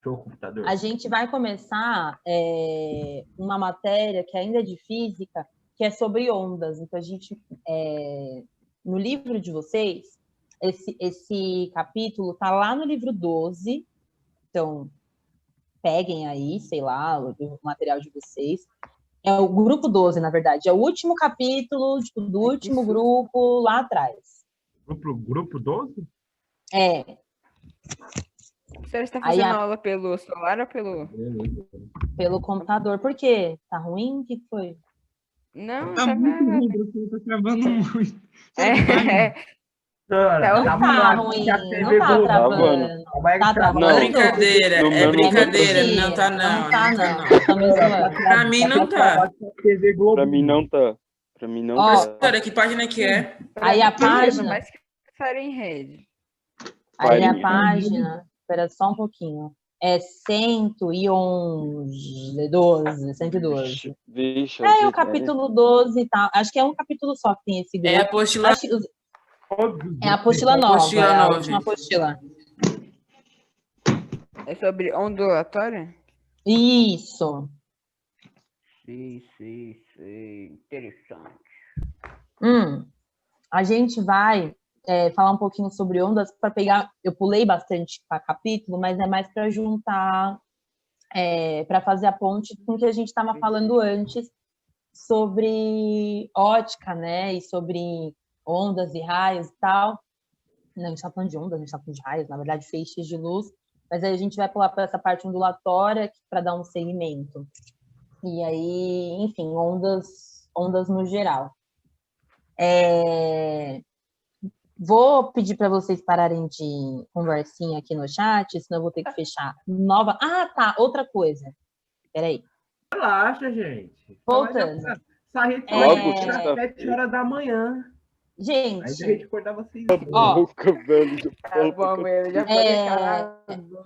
Show, computador. A gente vai começar uma matéria que ainda é de física, que é sobre ondas. Então, no livro de vocês, esse capítulo está lá no livro 12. Então, peguem aí, sei lá, o material de vocês. É o grupo 12, na verdade. É o último capítulo do último grupo lá atrás. Grupo 12? É. Você está fazendo aula pelo celular ou pelo computador? Por quê? Tá ruim? O que foi? Não, tá muito ruim, tá travando muito. Não tá ruim, não tá travando. Tá travando? Não. Brincadeira, No é meu brincadeira, mentira, não tá não. Não tá não, tá me zoando. Pra mim não tá. Pra mim não tá. Pra mim não Ó, tá. Professora, que página que é? Aí a página... Mas que estarem em rede. Aí a página... Espera só um pouquinho. É 111, 12, 112. Vixe, É o capítulo 12 e tal. Acho que é um capítulo só que tem esse grupo. É a apostila... É a apostila nova, Apostila é a 9. última apostila. É sobre ondulatória? Isso. Sim. Interessante. A gente vai falar um pouquinho sobre ondas para pegar. Eu pulei bastante para capítulo, mas é mais para juntar, para fazer a ponte com o que a gente estava falando antes sobre ótica, né? E sobre ondas e raios e tal. Não, a gente está falando de ondas, a gente está falando de raios, na verdade, feixes de luz. Mas aí a gente vai pular para essa parte ondulatória para dar um segmento. E aí, enfim, ondas no geral. Vou pedir para vocês pararem de conversinha aqui no chat, senão eu vou ter que fechar nova... Ah, tá, outra coisa. Peraí. Relaxa, gente. Voltando. Essa rede Logo, 7 horas da manhã. Aí Gente, a gente acordar vocês. ó, Boca, velho. Tá bom, eu já falei, caralho.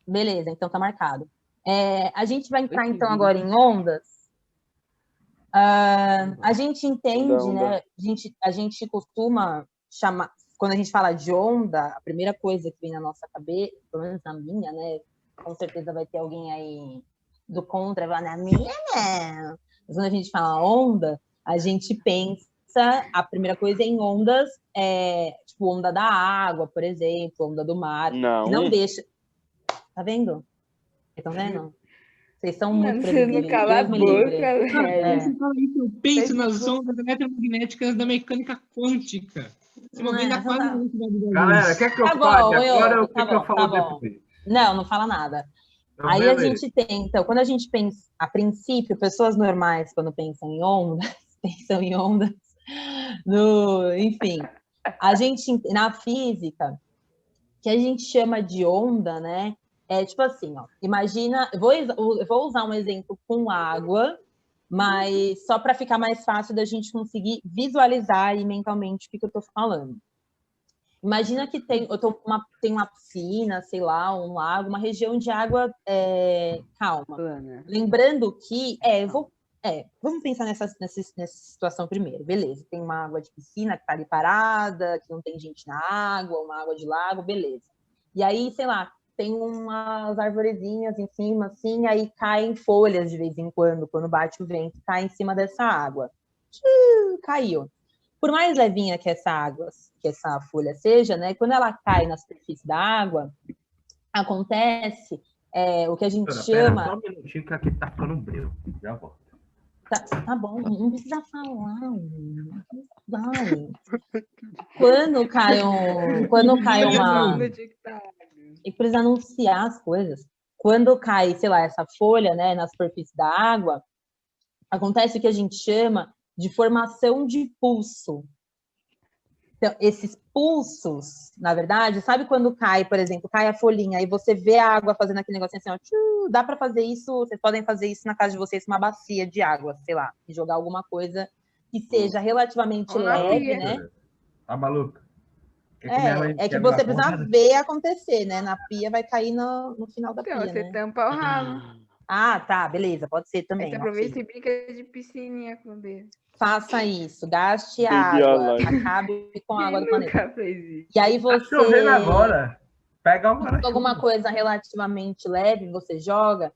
beleza, então tá marcado. A gente vai entrar, então, agora em ondas. A gente entende, Onda. né? A gente costuma chamar... Quando a gente fala de onda, a primeira coisa que vem na nossa cabeça, pelo menos na minha, né? Com certeza vai ter alguém aí do contra, vai na minha, né? Mas quando a gente fala onda, a gente pensa... A primeira coisa é em ondas, tipo onda da água, por exemplo, onda do mar. Não. Que não deixa... Tá vendo? Estão vendo? Vocês são muito Você previsíveis. não cala a Deus me boca, livre. velho. Você fala isso, eu penso nas ondas eletromagnéticas da mecânica quântica. Esse momento é quase muito da vida. Galera, quer que eu Tá bom, fale agora ou tá quer que eu bom, falo tá bom. depois? Não fala nada. Então, Aí a beleza. gente tem, então, quando a gente pensa, a princípio, pessoas normais, quando pensam em ondas, enfim, a gente, na física, que a gente chama de onda, né? É tipo assim, ó, imagina, eu vou usar um exemplo com água, mas só para ficar mais fácil da gente conseguir visualizar aí mentalmente o que eu estou falando. Imagina que tem uma piscina, sei lá, um lago, uma região de água calma. Lembrando que, vamos pensar nessa situação primeiro. Beleza, tem uma água de piscina que está ali parada, que não tem gente na água, uma água de lago, beleza. E aí, sei lá, tem umas arvorezinhas em cima, assim, aí caem folhas de vez em quando bate o vento, cai em cima dessa água. Caiu. Por mais levinha que essa folha seja, né, quando ela cai na superfície da água, acontece o que a gente chama... Só um minutinho que aqui tá ficando breu. Já volto. Tá bom, não precisa falar. Vai. Quando cai uma... E precisa anunciar as coisas. Quando cai, sei lá, essa folha, né, na superfície da água, acontece o que a gente chama de formação de pulso. Então, esses pulsos, na verdade, sabe quando cai, por exemplo, cai a folhinha e você vê a água fazendo aquele negocinho assim, ó, dá para fazer isso, vocês podem fazer isso na casa de vocês, uma bacia de água, sei lá, e jogar alguma coisa que seja relativamente leve, né? Tá maluca? É que você precisa ver acontecer, né? Na pia vai cair no final da pia, Então, você né? tampa o ralo. Ah, tá, beleza, pode ser também. Aí você aproveita e brinca de piscininha com o dedo. Faça isso, gaste Baby água, Alive. acabe com a água do Quem nunca planeta. fez isso? E aí Tá chovendo você... agora. Pega uma alguma coisa relativamente leve, você joga,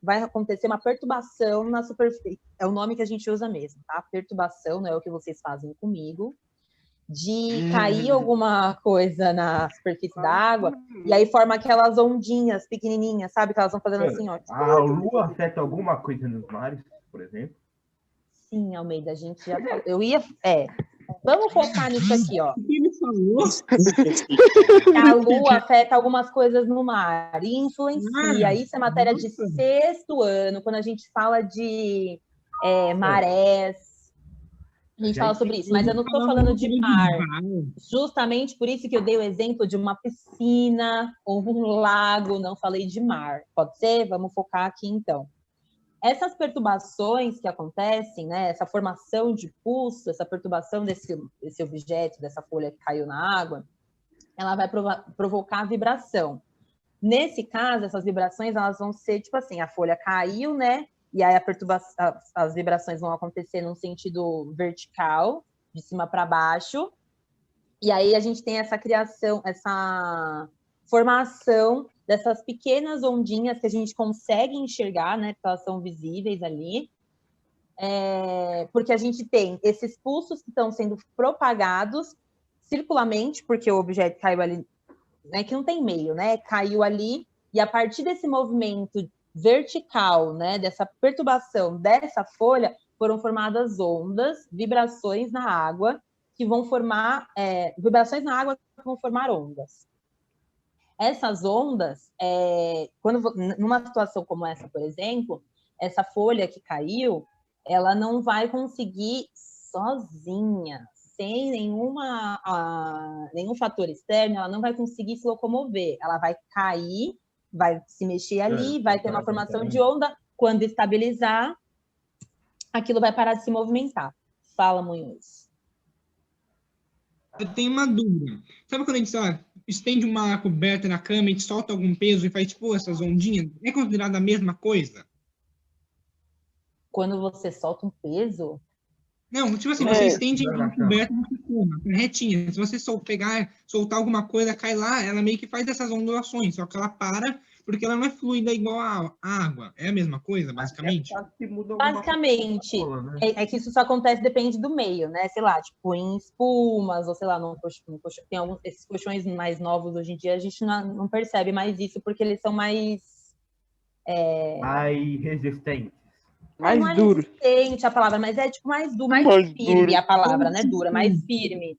vai acontecer uma perturbação na superfície. É o nome que a gente usa mesmo, tá? Perturbação, não é o que vocês fazem comigo, de cair alguma coisa na superfície da água, e aí forma aquelas ondinhas pequenininhas, sabe? Que elas vão fazendo assim, ó. A lua afeta alguma coisa nos mares, por exemplo? Sim, Almeida, a gente já falou. Vamos focar nisso aqui, ó. O que ele falou? A lua afeta algumas coisas no mar e influencia. Isso é matéria de sexto ano, quando a gente fala de marés. A gente fala sobre isso, mas eu não estou falando de mar. Justamente por isso que eu dei o exemplo de uma piscina ou um lago, não falei de mar. Pode ser? Vamos focar aqui, então. Essas perturbações que acontecem, né, essa formação de pulso, essa perturbação desse objeto, dessa folha que caiu na água, ela vai provocar vibração. Nesse caso, essas vibrações elas vão ser tipo assim, a folha caiu, né? E aí as vibrações vão acontecer num sentido vertical, de cima para baixo. E aí a gente tem essa criação, essa formação dessas pequenas ondinhas que a gente consegue enxergar, né? Porque elas são visíveis ali. Porque a gente tem esses pulsos que estão sendo propagados circularmente, porque o objeto caiu ali, né? Que não tem meio, né? Caiu ali, e a partir desse movimento vertical, né, dessa perturbação dessa folha, foram formadas ondas, vibrações na água, que vão formar, vibrações na água que vão formar ondas. Essas ondas, numa situação como essa, por exemplo, essa folha que caiu, ela não vai conseguir sozinha, sem nenhum fator externo, ela não vai conseguir se locomover, ela vai cair, vai se mexer ali, vai ter uma formação de onda. Quando estabilizar, aquilo vai parar de se movimentar. Fala, Munhoz. Eu tenho uma dúvida. Sabe quando a gente estende uma coberta na cama, a gente solta algum peso e faz, tipo, essas ondinhas? É considerado a mesma coisa? Quando você solta um peso? Não, tipo assim, você estende uma coberta na cama, retinha. Se você soltar alguma coisa, cai lá, ela meio que faz essas ondulações, só que ela para porque ela não é fluida igual a água. É a mesma coisa, basicamente? Basicamente, é que isso só acontece, depende do meio, né? Sei lá, tipo, em espumas, ou sei lá, tem esses colchões mais novos hoje em dia, a gente não percebe mais isso, porque eles são mais... mais resistentes. Mais não é duro. resistente a palavra, mas é tipo mais duro, mais firme a palavra, né? Dura, mais firme.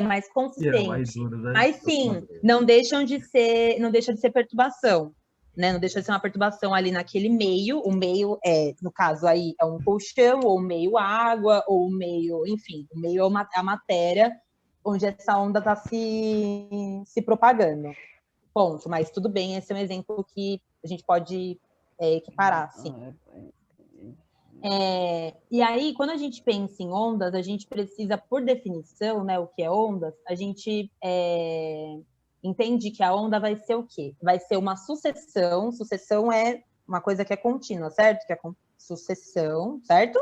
Mais consistente. Mas sim, não deixa de ser perturbação, né? Não deixa de ser uma perturbação ali naquele meio. O meio no caso aí, é um colchão, ou meio água, ou meio, enfim, o meio é a matéria onde essa onda está se propagando. Ponto. Mas tudo bem, esse é um exemplo que a gente pode equiparar, sim. E aí, quando a gente pensa em ondas, a gente precisa, por definição, né, o que é ondas, a gente entende que a onda vai ser o quê? Vai ser uma sucessão. Sucessão é uma coisa que é contínua, certo? Que é sucessão, certo?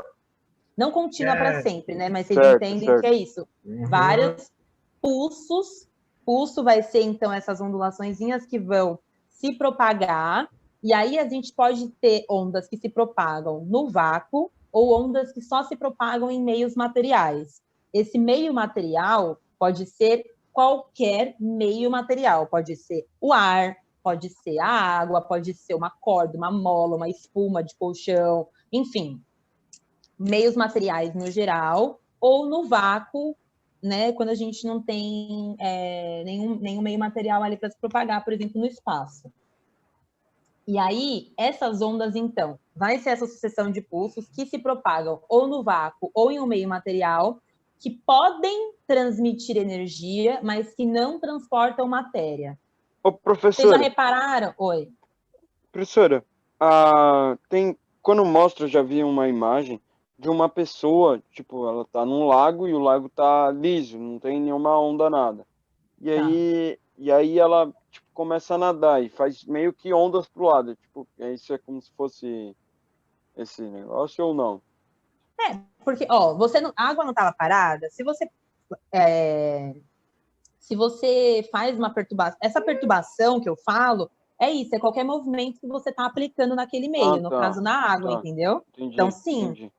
Não contínua para sempre, né? Mas vocês entendem que é isso. Vários pulsos. Pulso vai ser, então, essas ondulaçõezinhas que vão se propagar. E aí a gente pode ter ondas que se propagam no vácuo ou ondas que só se propagam em meios materiais. Esse meio material pode ser qualquer meio material. Pode ser o ar, pode ser a água, pode ser uma corda, uma mola, uma espuma de colchão, enfim. Meios materiais no geral, ou no vácuo, né, quando a gente não tem nenhum meio material ali para se propagar, por exemplo, no espaço. E aí, essas ondas, então, vai ser essa sucessão de pulsos que se propagam ou no vácuo ou em um meio material, que podem transmitir energia, mas que não transportam matéria. Ô, professora. Vocês já repararam? Oi. Professora, quando mostra, eu já vi uma imagem de uma pessoa, tipo, ela tá num lago e o lago tá liso, não tem nenhuma onda, nada. E aí ela, tipo, começa a nadar e faz meio que ondas pro lado. Tipo, isso é como se fosse esse negócio ou não? Porque, a água não estava parada. Se você se você faz uma perturbação, essa perturbação que eu falo é isso, é qualquer movimento que você está aplicando naquele meio, no tá, caso na água, tá. entendeu? Entendi, Então, sim, entendi.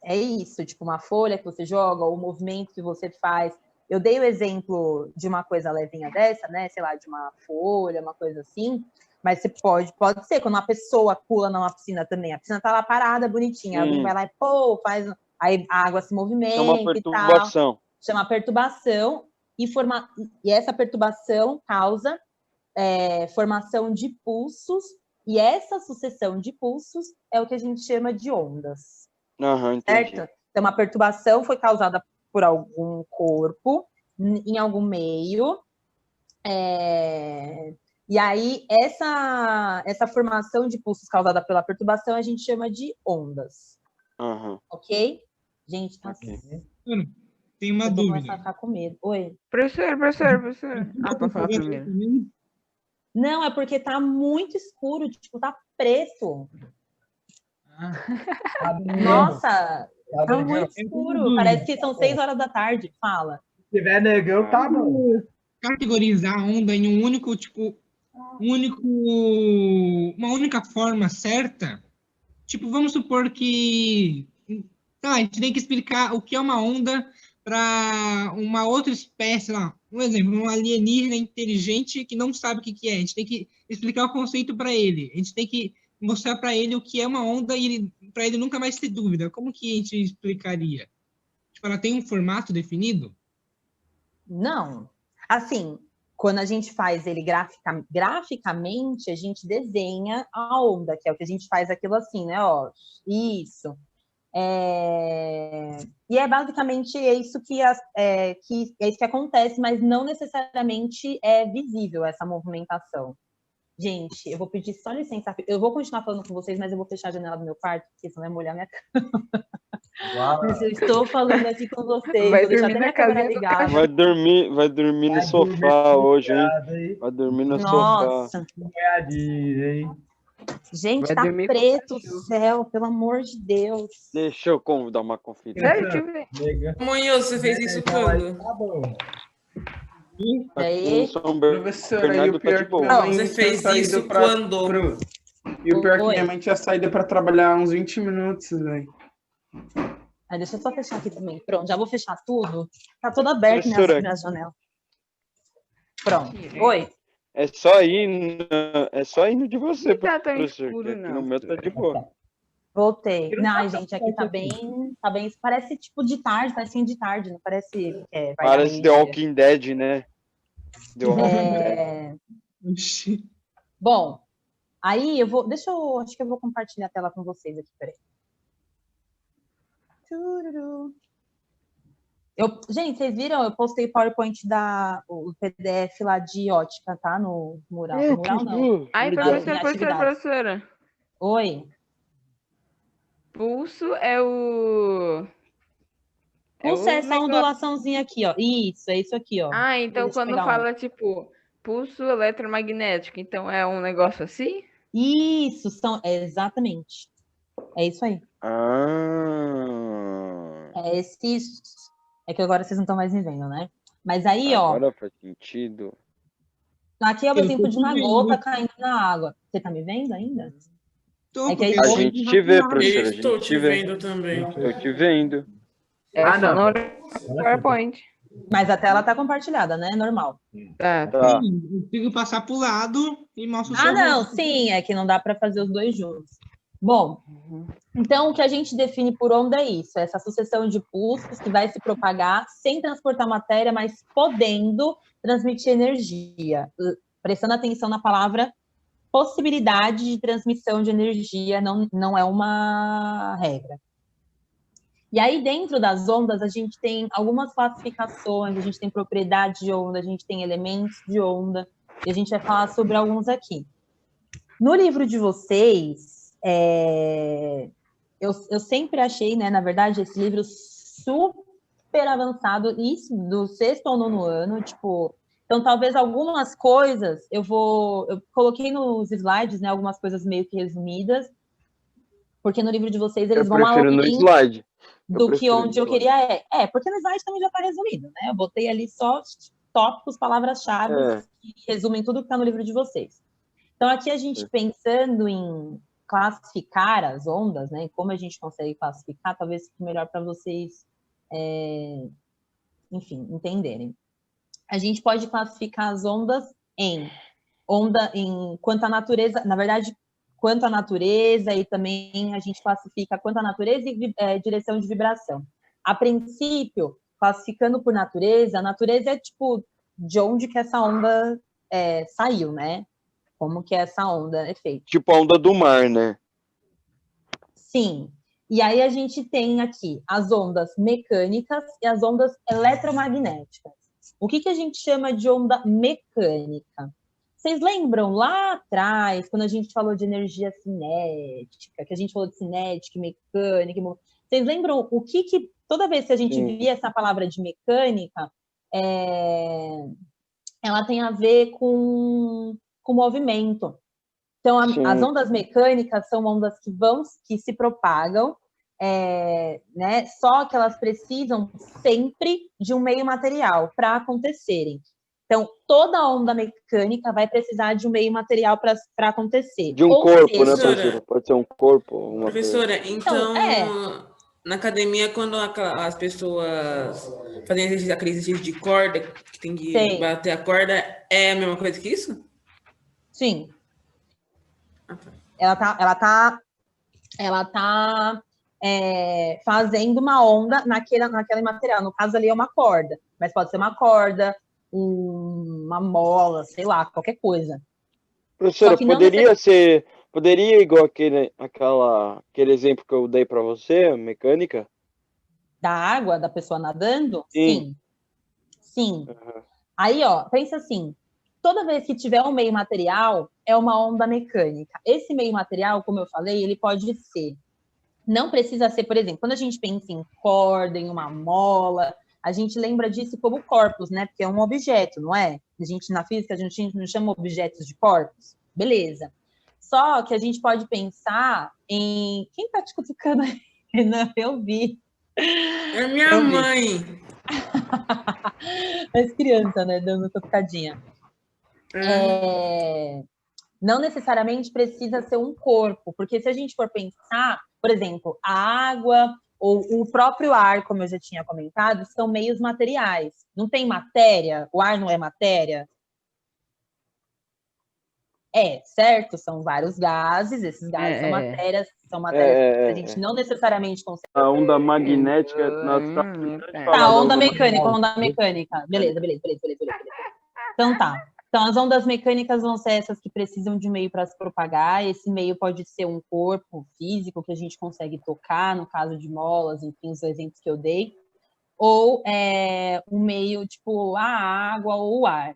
é isso, tipo uma folha que você joga, ou o movimento que você faz. Eu dei o exemplo de uma coisa levinha dessa, né? Sei lá, de uma folha, uma coisa assim. Mas você pode ser quando uma pessoa pula numa piscina também. A piscina tá lá parada, bonitinha. Alguém vai lá e pô, faz. Aí a água se movimenta Chama e tal. perturbação. Chama perturbação. E essa perturbação causa formação de pulsos. E essa sucessão de pulsos é o que a gente chama de ondas. Aham, entendi. Certo? Então, uma perturbação foi causada por algum corpo, em algum meio. E aí, essa formação de pulsos causada pela perturbação a gente chama de ondas. Aham. Ok? Gente, tá Ok. assim. Tem uma Eu tô dúvida. começando a ficar com medo. Oi? Professor. Ah, pra falar primeiro. Não, é porque tá muito escuro, tipo, tá preto. Nossa, tá muito escuro. Parece que são 6 horas da tarde. Fala. Se tiver negão, tá bom. Categorizar a onda em um único, tipo, uma única forma certa. Tipo, vamos supor que a gente tem que explicar o que é uma onda para uma outra espécie lá. Um exemplo, um alienígena inteligente que não sabe o que é. A gente tem que explicar o conceito para ele. A gente tem que mostrar para ele o que é uma onda e para ele nunca mais ter dúvida. Como que a gente explicaria? Tipo, ela tem um formato definido? Não. Assim, quando a gente faz ele graficamente, a gente desenha a onda, que é o que a gente faz aquilo assim, né? Ó, isso. E é basicamente isso que acontece, mas não necessariamente é visível essa movimentação. Gente, eu vou pedir só licença. Eu vou continuar falando com vocês, mas eu vou fechar a janela do meu quarto, porque senão vai molhar minha cama. Mas eu estou falando aqui com vocês. Vai vou deixar dormir até na minha câmera casinha do ligada. Vai dormir no sofá hoje, hein? Vai dormir no sofá. Nossa. Hein? Gente, Vai tá dormir com o preto o cachorro. céu, pelo amor de Deus. Deixa eu dar uma conferida. Sério, deixa eu ver. Nega. Amanhã você fez isso quando? Tá bom. Aí, São Professora, e o Bernardo tá pior de que boa. minha Não, mãe você tinha fez saído isso pra... quando? E o pior que Oi. minha mãe tinha saído pra trabalhar uns 20 minutos, velho. deixa eu só fechar aqui também. Pronto, já vou fechar tudo. Tá tudo aberto Professora. minha janela. Pronto. Oi. É só ir no de você, Não tá tão professor. escuro, Que aqui não. no meu tá de boa. Voltei. Não, gente, aqui tá bem. Parece tipo de tarde, parece fim de tarde, não parece. Vai Parece dar The meio-dia. Walking Dead, né? The Walking Dead. Oxi. Bom, aí acho que eu vou compartilhar a tela com vocês aqui, peraí. Tururu. Gente, vocês viram? Eu postei o PowerPoint o PDF lá de ótica, tá? No mural. No mural não. Ai, Legal. professora. Oi. Pulso é o... Pulso é essa negócio. ondulaçãozinha aqui, ó. Isso, é isso aqui, ó. Ah, então Deixa eu quando pegar fala, tipo, pulso eletromagnético, então é um negócio assim? Isso, exatamente. É isso aí. É esse. É que agora vocês não estão mais me vendo, né? Mas aí, Agora faz sentido. aqui é o Eu exemplo tô de uma vendo. gota caindo na água. Você tá me vendo ainda? É que aí A gente te vê, professora. A Estou gente te te vê. vendo também. Estou te vendo. É Ah, só não. na hora do PowerPoint. Mas a tela tá compartilhada, né? Normal. Tá. Tá. Sim, eu consigo passar pro lado e mostro o Ah, seu não, rosto. sim, é que não dá para fazer os dois juntos. Bom, então o que a gente define por onda é isso, essa sucessão de pulsos que vai se propagar sem transportar matéria, mas podendo transmitir energia. Prestando atenção na palavra possibilidade de transmissão de energia, não é uma regra. E aí, dentro das ondas, a gente tem algumas classificações, a gente tem propriedades de onda, a gente tem elementos de onda, e a gente vai falar sobre alguns aqui. No livro de vocês, eu sempre achei, né, na verdade, esse livro super avançado, isso do 6º ao 9º ano, tipo... Então, talvez algumas coisas, eu coloquei nos slides, né, algumas coisas meio que resumidas, porque no livro de vocês eles vão prefiro no além slide. do que prefiro onde no eu queria. Porque no slide também já está resumido, né? Eu botei ali só tópicos, palavras-chave, É. que resumem tudo que está no livro de vocês. Então, aqui a gente pensando em classificar as ondas, né? Como a gente consegue classificar, talvez fique melhor para vocês, enfim, entenderem. A gente pode classificar as ondas em quanto à natureza, na verdade, quanto à natureza, e também a gente classifica quanto à natureza e direção de vibração. A princípio, classificando por natureza, a natureza é tipo de onde que essa onda saiu, né? Como que essa onda é feita. Tipo a onda do mar, né? Sim. E aí a gente tem aqui as ondas mecânicas e as ondas eletromagnéticas. O que a gente chama de onda mecânica? Vocês lembram lá atrás, quando a gente falou de energia cinética, que a gente falou de cinética, mecânica, vocês lembram o que toda vez que a gente via essa palavra de mecânica, ela tem a ver com movimento. Então, as ondas mecânicas são ondas que se propagam, né? Só que elas precisam sempre de um meio material para acontecerem. Então, toda onda mecânica vai precisar de um meio material para acontecer. De um corpo, né, professora? Pode ser um corpo. Professora, então, na academia, quando as pessoas fazem aquele exercício de corda, que tem que bater a corda, é a mesma coisa que isso? Sim. Ela tá fazendo uma onda naquele material. No caso ali é uma corda, mas pode ser uma corda, uma mola, sei lá, qualquer coisa. Professora, poderia igual aquele exemplo que eu dei para você, mecânica? Da água, da pessoa nadando? Sim. Sim. Uhum. Aí, ó, pensa assim, toda vez que tiver um meio material, é uma onda mecânica. Esse meio material, como eu falei, ele pode ser, não precisa ser, por exemplo, quando a gente pensa em corda, em uma mola, a gente lembra disso como corpos, né? Porque é um objeto, não é? A gente, na física, a gente não chama objetos de corpos. Beleza. Só que a gente pode pensar em... Quem tá te cutucando aí? Não, eu vi. É minha mãe. As crianças, né? Dando cutucadinha. Não necessariamente precisa ser um corpo, porque se a gente for pensar, por exemplo, a água ou o próprio ar, como eu já tinha comentado, são meios materiais. Não tem matéria? O ar não é matéria? Certo? São vários gases, esses gases são matérias que a gente não necessariamente consegue. A onda magnética... onda mecânica. Beleza. Então tá. Então, as ondas mecânicas vão ser essas que precisam de um meio para se propagar. Esse meio pode ser um corpo físico que a gente consegue tocar, no caso de molas, enfim, os exemplos que eu dei. Ou um meio tipo a água ou o ar.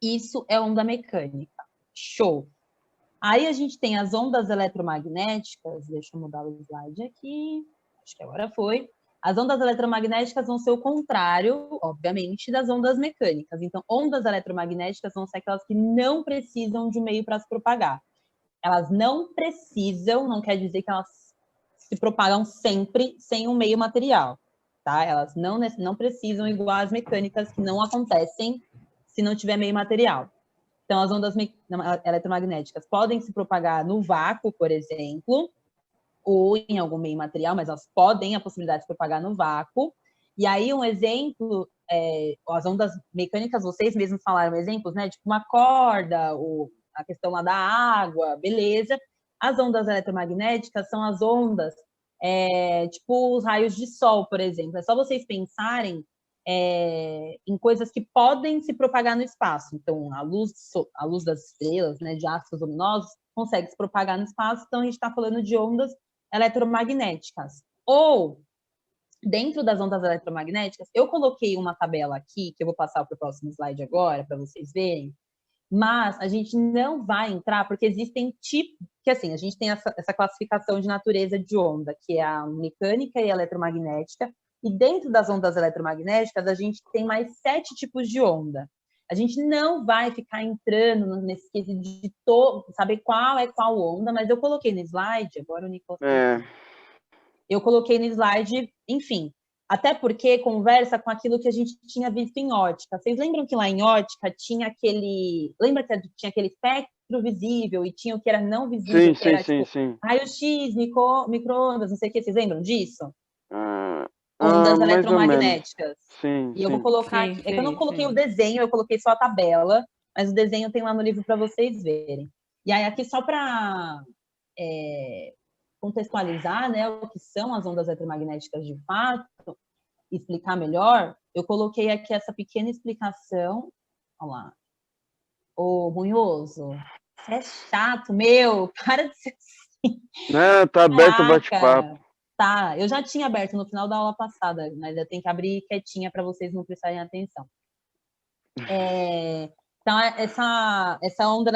Isso é onda mecânica. Show! Aí a gente tem as ondas eletromagnéticas. Deixa eu mudar o slide aqui. Acho que agora foi. As ondas eletromagnéticas vão ser o contrário, obviamente, das ondas mecânicas. Então, ondas eletromagnéticas vão ser aquelas que não precisam de um meio para se propagar. Elas não precisam, não quer dizer que elas se propagam sempre sem um meio material, tá? Elas não precisam igual às mecânicas, que não acontecem se não tiver meio material. Então, as ondas eletromagnéticas podem se propagar no vácuo, por exemplo, ou em algum meio material, mas elas podem a possibilidade de se propagar no vácuo. E aí, um exemplo, as ondas mecânicas, vocês mesmos falaram exemplos, né? Tipo uma corda, ou a questão lá da água, beleza. As ondas eletromagnéticas são as ondas, tipo os raios de sol, por exemplo. É só vocês pensarem em coisas que podem se propagar no espaço. Então, a luz das estrelas, né, de astros luminosos, consegue se propagar no espaço. Então, a gente está falando de ondas eletromagnéticas. Ou, dentro das ondas eletromagnéticas, eu coloquei uma tabela aqui, que eu vou passar para o próximo slide agora, para vocês verem, mas a gente não vai entrar, porque existem tipos, que assim, a gente tem essa classificação de natureza de onda, que é a mecânica e a eletromagnética, e dentro das ondas eletromagnéticas, a gente tem mais 7 tipos de onda. A gente não vai ficar entrando nesse quesito de saber qual é qual onda, mas eu coloquei no slide, agora o Nicolas... Eu coloquei no slide, enfim, Até porque conversa com aquilo que a gente tinha visto em ótica. Vocês lembram que lá em ótica tinha aquele... Lembra que tinha aquele espectro visível e tinha o que era não visível? Sim, que era, sim. Raio-X, micro-ondas, não sei o que. Vocês lembram disso? Ah, Ondas mais ou menos. eletromagnéticas. Sim, E eu vou colocar aqui... É que eu não coloquei o sim. desenho, eu coloquei só a tabela, mas o desenho tem lá no livro para vocês verem. E aí, aqui só para contextualizar, né, o que são as ondas eletromagnéticas de fato, explicar melhor, eu coloquei aqui essa pequena explicação. Olha lá. Ô, Munhoso, você é chato, meu, para de ser assim. Tá aberto o bate-papo. Tá, eu já tinha aberto no final da aula passada, mas eu tenho que abrir quietinha para vocês não prestarem atenção. Então, essa onda,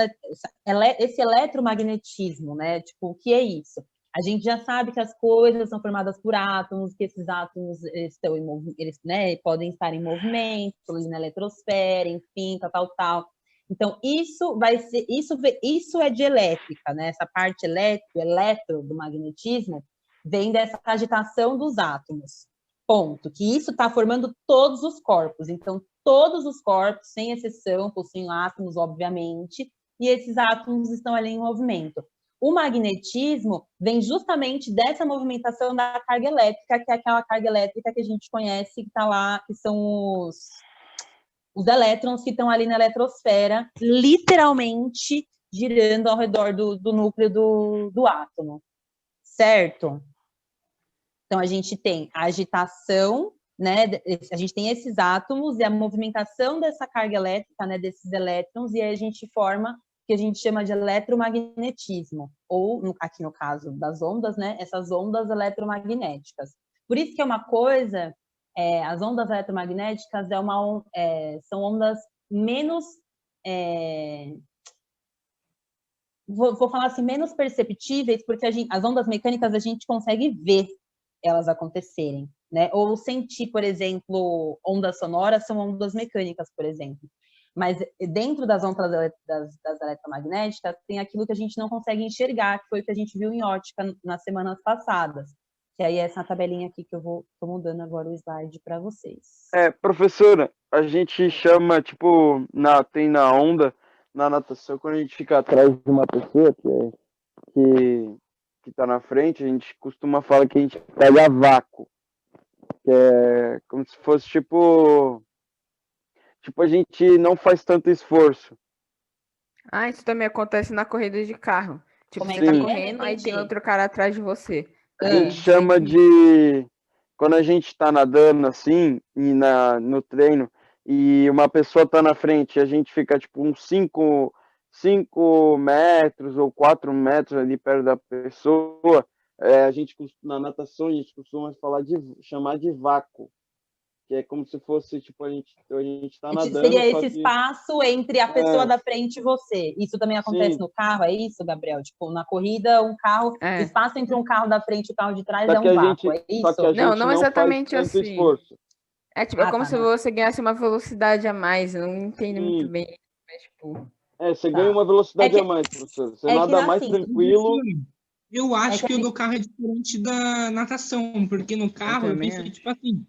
esse eletromagnetismo, né? Tipo, o que é isso? A gente já sabe que as coisas são formadas por átomos, que esses átomos estão eles, né, podem estar em movimento, na eletrosfera, enfim, tal. Então, isso é de elétrica, né? Essa parte eletro do magnetismo vem dessa agitação dos átomos. Ponto. Que isso está formando todos os corpos. Então, todos os corpos, sem exceção, possuem átomos, obviamente, e esses átomos estão ali em movimento. O magnetismo vem justamente dessa movimentação da carga elétrica, que é aquela carga elétrica que a gente conhece, que está lá, que são os elétrons que estão ali na eletrosfera, literalmente girando ao redor do núcleo do átomo, certo? Então, a gente tem a agitação, né? A gente tem esses átomos e a movimentação dessa carga elétrica, né? Desses elétrons, e aí a gente forma o que a gente chama de eletromagnetismo, ou, aqui no caso das ondas, né? Essas ondas eletromagnéticas. Por isso que é uma coisa, as ondas eletromagnéticas são ondas menos... Vou falar assim, menos perceptíveis, porque as ondas mecânicas a gente consegue ver elas acontecerem, né? Ou sentir, por exemplo, ondas sonoras são ondas mecânicas, por exemplo. Mas dentro das ondas das eletromagnéticas tem aquilo que a gente não consegue enxergar, que foi o que a gente viu em ótica nas semanas passadas. Que aí é essa tabelinha aqui que eu tô mudando agora o slide para vocês. Professora, a gente chama, tipo, tem na onda, na natação, quando a gente fica atrás de uma pessoa que tá na frente, a gente costuma falar que a gente pega vácuo, que é como se fosse tipo a gente não faz tanto esforço. Isso também acontece na corrida de carro. Tipo, Como você tá correndo, aí tem outro cara atrás de você. A gente chama de... Quando a gente tá nadando assim, e no treino, e uma pessoa tá na frente, a gente fica tipo uns 5 metros ou 4 metros ali perto da pessoa, na natação a gente costuma chamar de vácuo, que é como se fosse, tipo, a gente tá nadando... Seria esse espaço entre a pessoa da frente e você. Isso também acontece no carro, é isso, Gabriel? Tipo, na corrida, um carro, o espaço entre um carro da frente e o carro de trás é um vácuo, é isso? Só que a gente não exatamente faz tanto assim. esforço. É como se você ganhasse uma velocidade a mais, eu não entendo muito bem, mas tipo... Você ganha uma velocidade a mais, professor. Você nada mais tranquilo. Eu acho que o do carro é diferente da natação, porque no carro eu penso que, tipo assim,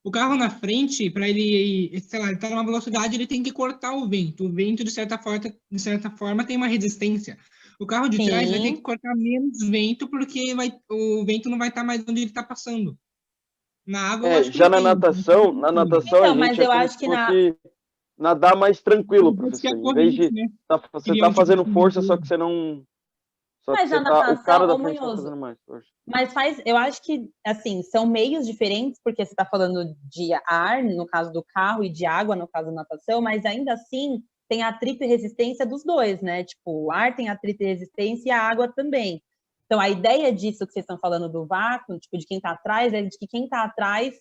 o carro na frente, para ele, sei lá, ele tá numa velocidade, ele tem que cortar o vento. O vento, de certa forma, tem uma resistência. O carro de trás vai ter que cortar menos vento, porque o vento não vai estar mais onde ele está passando. Na água, eu acho que já na natação, então, a gente acho que nadar mais tranquilo, professor. Em vez de você tá fazendo força, só que você não... Mas a natação, o cara da frente tá fazendo mais força. Mas eu acho que, assim, são meios diferentes, porque você está falando de ar, no caso do carro, e de água, no caso da natação, mas ainda assim tem a atrito e resistência dos dois, né? Tipo, o ar tem atrito e resistência e a água também. Então, a ideia disso que vocês estão falando do vácuo, tipo, de quem está atrás, é de que quem está atrás,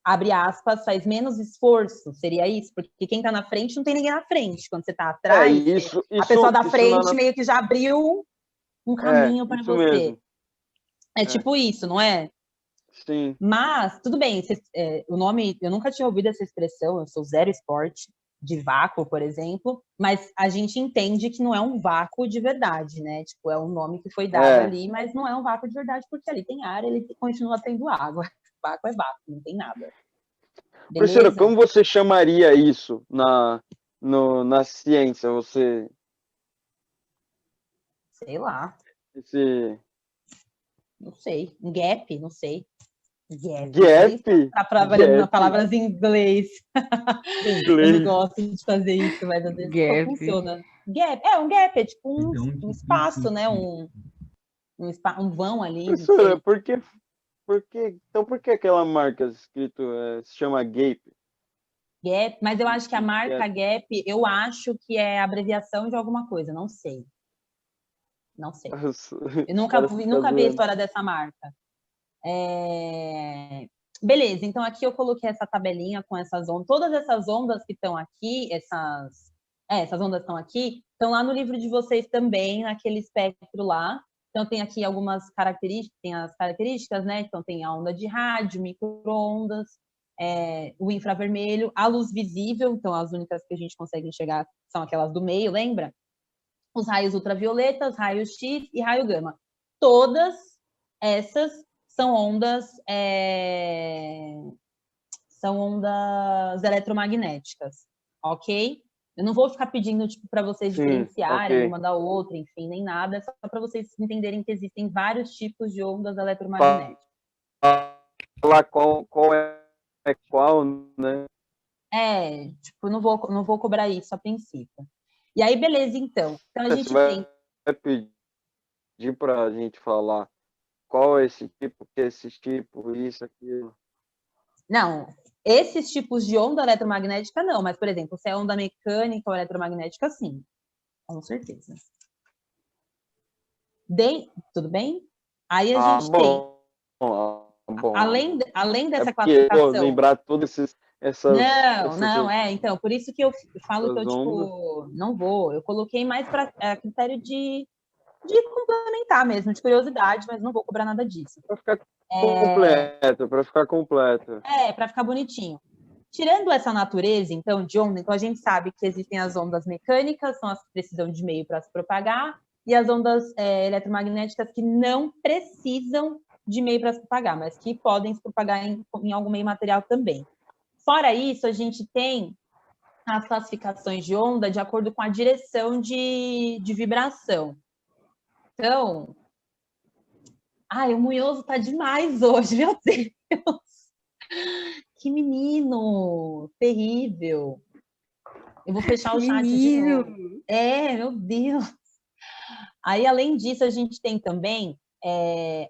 abre aspas, faz menos esforço, seria isso? Porque quem está na frente não tem ninguém na frente. Quando você está atrás, a pessoa da frente meio que já abriu um caminho para você. Mesmo. Tipo isso, não é? Sim. Mas, tudo bem, o nome, eu nunca tinha ouvido essa expressão, eu sou zero esporte, de vácuo, por exemplo, mas a gente entende que não é um vácuo de verdade, né? Tipo, é um nome que foi dado ali, mas não é um vácuo de verdade, porque ali tem ar, ele continua tendo água. vácuo é vácuo, não tem nada. Professora, Beleza? como você chamaria isso na ciência? Sei lá, Esse não sei. Um gap, não sei. Gap. gap? Tá trabalhando Gap. nas palavras em inglês. Em Eu não inglês. gosto de fazer isso, mas às vezes só Gap. funciona. Gap, um gap, é tipo Então, um espaço, né? Um vão ali, não Professora, sei. então por que aquela marca escrito se chama Gape? Gap, mas eu acho que a marca Gap. Gap, eu acho que é abreviação de alguma coisa, não sei. Não sei. Eu nunca vi a história dessa marca. Beleza, então aqui eu coloquei essa tabelinha com essas ondas. Todas essas ondas que estão aqui, essas ondas estão aqui, estão lá no livro de vocês também, naquele espectro lá. Então tem aqui algumas características, tem as características, né? Então tem a onda de rádio, micro-ondas, o infravermelho, a luz visível, então as únicas que a gente consegue enxergar são aquelas do meio, lembra? Os raios ultravioletas, raio X e raio gama. Todas essas são ondas eletromagnéticas, ok? Eu não vou ficar pedindo para vocês diferenciarem ok. uma da outra, enfim, nem nada, é só para vocês entenderem que existem vários tipos de ondas eletromagnéticas. Falar qual é qual, né? Tipo, não vou cobrar isso a princípio. E aí, beleza, então. Então a gente Vai pedir para a gente falar qual é esse tipo, que é esse tipo, isso, aquilo. Não, esses tipos de onda eletromagnética não, mas, por exemplo, se é onda mecânica ou eletromagnética, sim. Com certeza. Tudo bem? Aí a gente tem, além dessa classificação... lembrar todas essas... Então, por isso que eu falo que eu, ondas. tipo, não vou. Eu coloquei mais para critério de complementar mesmo, de curiosidade, mas não vou cobrar nada disso. Para ficar completo, para ficar completo. Para ficar bonitinho. Tirando essa natureza, então, de onda, então a gente sabe que existem as ondas mecânicas, são as que precisam de meio para se propagar, e as ondas eletromagnéticas que não precisam de meio para se propagar, mas que podem se propagar em algum meio material também. Fora isso, a gente tem as classificações de onda de acordo com a direção de vibração. Então, o Munhoso tá demais hoje, meu Deus! Que menino terrível. Eu vou fechar o chat de novo. Meu Deus. Aí, além disso, a gente tem também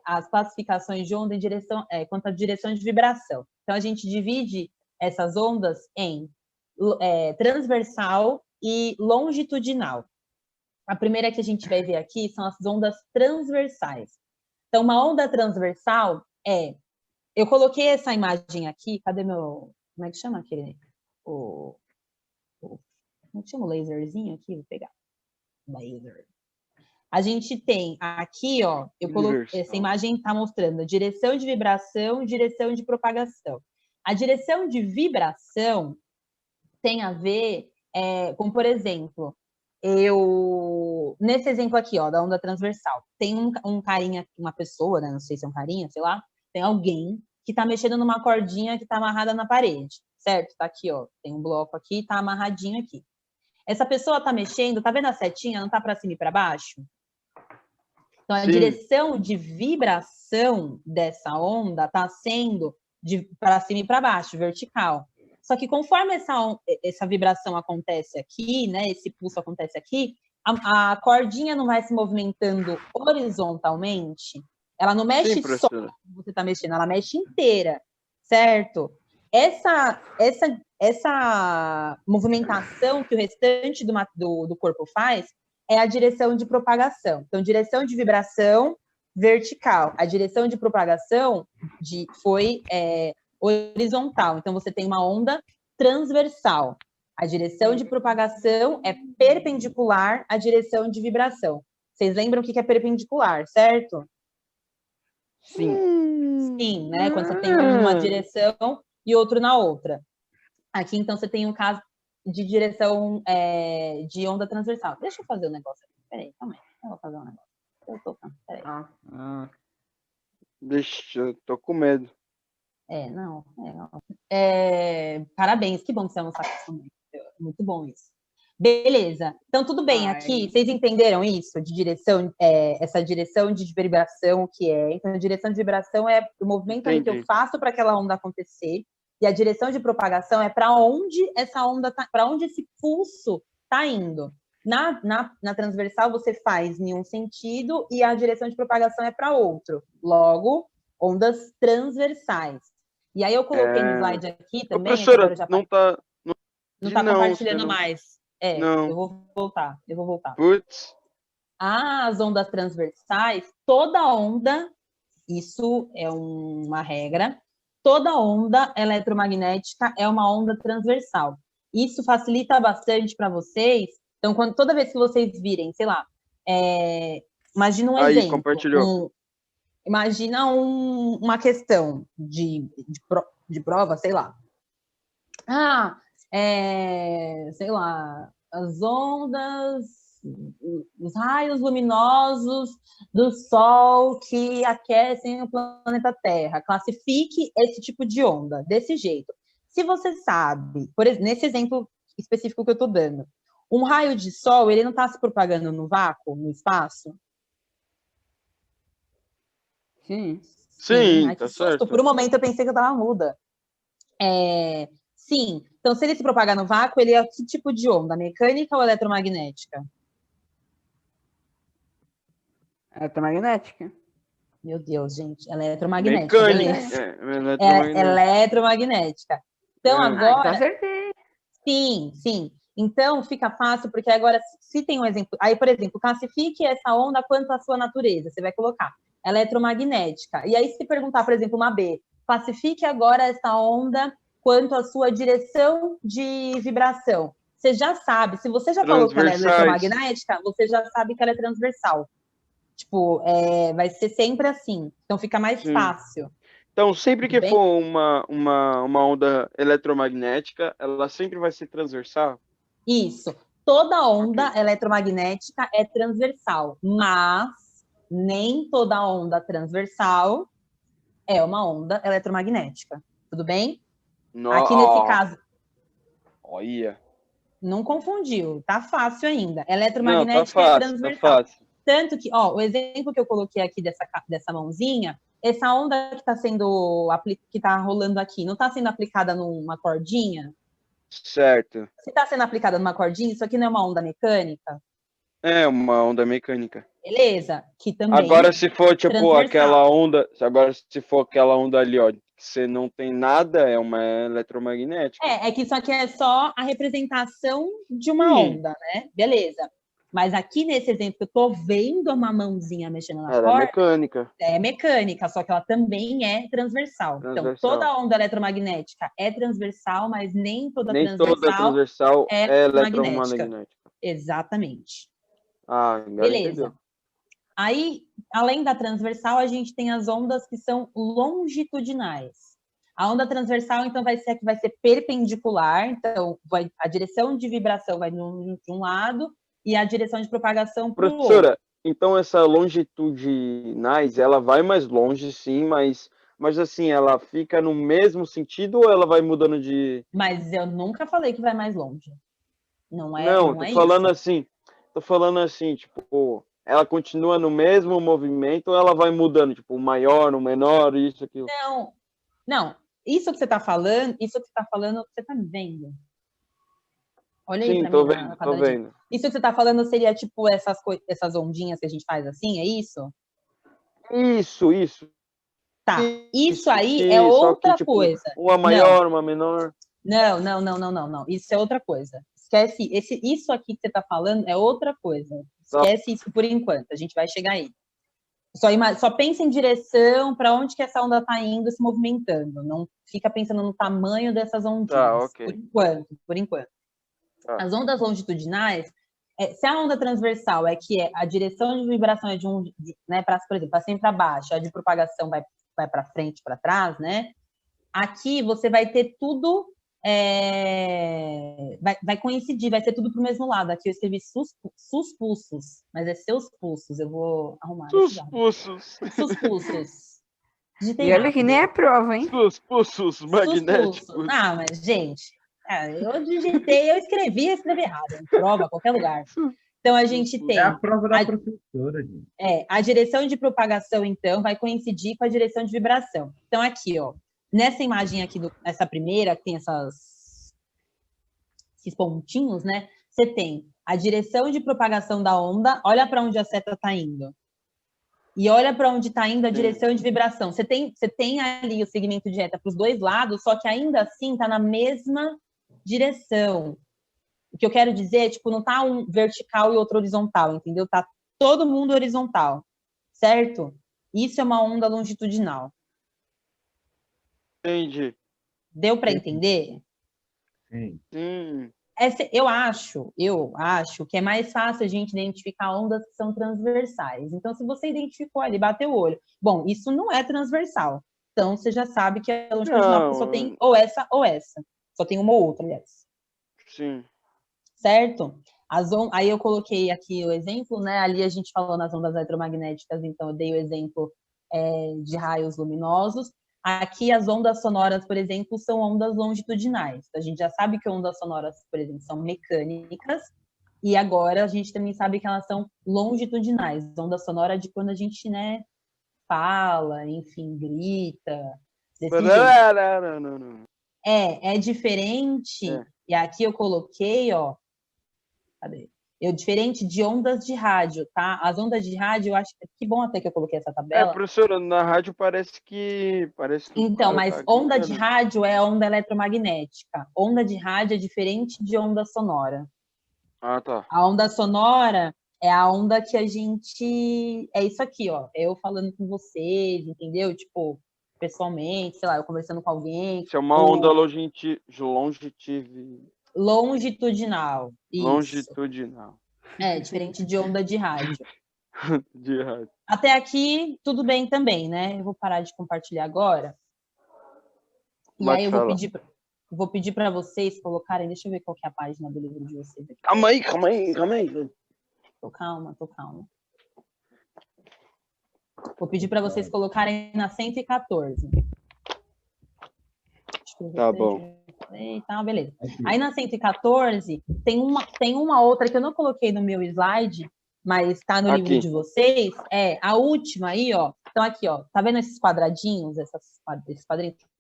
as classificações de onda em direção, quanto à direção de vibração. Então, a gente divide essas ondas em transversal e longitudinal. A primeira que a gente vai ver aqui são as ondas transversais. Então, uma onda transversal eu coloquei essa imagem aqui, cadê meu... Como é que chama aquele... Como é que chama o laserzinho aqui? Vou pegar. Laser. A gente tem aqui, ó, eu coloquei, essa imagem está mostrando a direção de vibração e direção de propagação. A direção de vibração tem a ver com, por exemplo, nesse exemplo aqui, ó, da onda transversal, tem um carinha, uma pessoa, né, não sei se é um carinha, sei lá, tem alguém que está mexendo numa cordinha que está amarrada na parede, certo? Tá aqui, ó, tem um bloco aqui, tá amarradinho aqui. Essa pessoa tá mexendo, tá vendo a setinha? Não tá para cima e para baixo? Então, a direção de vibração dessa onda está sendo para cima e para baixo, vertical. Só que conforme essa vibração acontece aqui, né, esse pulso acontece aqui, a cordinha não vai se movimentando horizontalmente. Ela não mexe só quando você está mexendo, ela mexe inteira, certo? Essa movimentação que o restante do corpo faz é a direção de propagação. Então, direção de vibração vertical. A direção de propagação foi horizontal. Então, você tem uma onda transversal. A direção de propagação é perpendicular à direção de vibração. Vocês lembram o que é perpendicular, certo? Sim, né? Quando você tem um numa direção e outro na outra. Aqui, então, você tem um caso de direção de onda transversal. Deixa eu fazer um negócio aqui. Peraí, calma aí. Eu vou fazer um negócio. Eu tô cansado. Peraí. Deixa, eu tô com medo. Não. Parabéns, que bom que você não sabe isso. Muito bom isso. Beleza. Então, tudo bem. Aqui, vocês entenderam isso? De direção, essa direção de vibração que é. Então, a direção de vibração é o movimento ali que eu faço para aquela onda acontecer. E a direção de propagação é para onde essa onda tá, para onde esse pulso está indo. Na transversal, você faz em um sentido e a direção de propagação é para outro. Logo, ondas transversais. E aí eu coloquei no slide aqui também. Professora, não está compartilhando mais. Não. Eu vou voltar. Putz. As ondas transversais, toda onda, isso é uma regra, toda onda eletromagnética é uma onda transversal. Isso facilita bastante para vocês. Então, toda vez que vocês virem, sei lá, imagina um exemplo. Compartilhou. Imagina uma questão de prova, sei lá. Sei lá, as ondas, os raios luminosos do Sol que aquecem o planeta Terra. Classifique esse tipo de onda desse jeito. Se você sabe, por exemplo, nesse exemplo específico que eu estou dando, um raio de Sol, ele não está se propagando no vácuo, no espaço? Sim, tá certo. Por um momento eu pensei que eu estava muda. Sim. Então, se ele se propagar no vácuo, ele é que tipo de onda? Mecânica ou eletromagnética? Eletromagnética. Meu Deus, gente. Eletromagnética. Mecânica. Eletromagnética. Então, agora... acertei. Sim. Então, fica fácil, porque agora, se tem um exemplo... Aí, por exemplo, classifique essa onda quanto à sua natureza. Você vai colocar eletromagnética. E aí, se perguntar, por exemplo, uma B, classifique agora essa onda quanto à sua direção de vibração. Você já sabe, se você já falou que ela é eletromagnética, você já sabe que ela é transversal. Tipo, vai ser sempre assim. Então, fica mais fácil. Então, sempre que for uma onda eletromagnética, ela sempre vai ser transversal? Isso. Toda onda eletromagnética é transversal, mas nem toda onda transversal é uma onda eletromagnética. Tudo bem? Aqui nesse caso... Olha. Não confundiu, tá fácil ainda. Eletromagnética é transversal. Tá fácil. Tanto que, o exemplo que eu coloquei aqui dessa mãozinha, essa onda que tá rolando aqui, não está sendo aplicada numa cordinha? Certo. Se está sendo aplicada numa cordinha, isso aqui não é uma onda mecânica? É uma onda mecânica. Beleza, que também. Agora, se for tipo aquela onda, se for aquela onda ali, ó, que você não tem nada, é uma eletromagnética. É que isso aqui é só a representação de uma onda, né? Beleza. Mas aqui nesse exemplo, eu tô vendo uma mãozinha mexendo na corda. É mecânica. É mecânica, só que ela também é transversal. Então, toda onda eletromagnética é transversal, mas nem toda transversal é eletromagnética. Exatamente. Beleza. Entendeu. Aí, além da transversal, a gente tem as ondas que são longitudinais. A onda transversal, então, vai ser a que vai ser perpendicular. Então, a direção de vibração vai de um lado e a direção de propagação para o outro. Professora, então essa longitudinais, ela vai mais longe, sim, mas assim, ela fica no mesmo sentido ou ela vai mudando de... Mas eu nunca falei que vai mais longe. Não, tô falando assim, tipo, ela continua no mesmo movimento ou ela vai mudando, tipo, o maior, o menor, isso, aquilo? Não. Isso que você tá falando, você tá me vendo? Olha aí pra mim. Tô vendo. Isso que você tá falando seria, tipo, essas ondinhas que a gente faz assim, é isso? Isso. Tá. Isso aí é outra coisa. Uma maior, uma menor. Não. Isso é outra coisa. Esquece. Isso aqui que você tá falando é outra coisa. Esquece isso por enquanto. A gente vai chegar aí. Só pensa em direção para onde que essa onda tá indo, se movimentando. Não fica pensando no tamanho dessas ondinhas. Tá, ok. Por enquanto. As ondas longitudinais, se a onda transversal a direção de vibração é por exemplo, para cima e para baixo, a de propagação vai para frente, para trás, né? Aqui você vai ter tudo, vai coincidir, vai ser tudo para o mesmo lado. Aqui eu escrevi sus pulsos, mas é seus pulsos. Eu vou arrumar. Sus pulsos. Sus pulsos. Digitei E olha que rápido. nem é prova, hein? Pulsos magnéticos. Ah, mas, gente, eu digitei, eu escrevi errado. Em prova, qualquer lugar. Então, a gente tem É a prova da professora, gente. a direção de propagação, então, vai coincidir com a direção de vibração. Então, aqui, ó, nessa imagem aqui, essa primeira, que tem esses pontinhos, né? Você tem a direção de propagação da onda, olha para onde a seta está indo. E olha para onde está indo a direção de vibração. Você tem ali o segmento de reta para os dois lados, só que ainda assim está na mesma direção. O que eu quero dizer é, tipo, não está um vertical e outro horizontal, entendeu? Tá todo mundo horizontal, certo? Isso é uma onda longitudinal. Entendi. Deu para entender? Sim. Eu acho que é mais fácil a gente identificar ondas que são transversais. Então, se você identificou ali, bateu o olho. Bom, isso não é transversal. Então, você já sabe que é longitudinal, porque só tem ou essa ou essa. Só tem uma ou outra, aliás. Sim. Certo? Aí eu coloquei aqui o exemplo, né? Ali a gente falou nas ondas eletromagnéticas, então eu dei o exemplo de raios luminosos. Aqui as ondas sonoras, por exemplo, são ondas longitudinais. A gente já sabe que ondas sonoras, por exemplo, são mecânicas, e agora a gente também sabe que elas são longitudinais. Onda sonora de quando a gente, né, fala, enfim, grita. É diferente. E aqui eu coloquei, ó. Cadê? Diferente de ondas de rádio, tá? As ondas de rádio, eu acho que bom até que eu coloquei essa tabela. Professora, na rádio parece que então, mas onda de rádio é onda eletromagnética. Onda de rádio é diferente de onda sonora. Ah, tá. A onda sonora é a onda que a gente... É isso aqui, ó. Eu falando com vocês, entendeu? Tipo, pessoalmente, sei lá, eu conversando com alguém. Isso é uma onda longitudinal. Isso. Longitudinal. Diferente de onda de rádio. De rádio. Até aqui, tudo bem também, né? Eu vou parar de compartilhar agora. E aí eu vou pedir para vocês colocarem... Deixa eu ver qual que é a página do livro de vocês aqui. Calma aí. Tô calma. Vou pedir para vocês colocarem na 114. Tá bom. Tá, beleza. Aí na 114 tem uma outra que eu não coloquei no meu slide, mas tá no livro de vocês. A última aí, ó. Então aqui, ó. Tá vendo esses quadradinhos? Esses quadrinhos?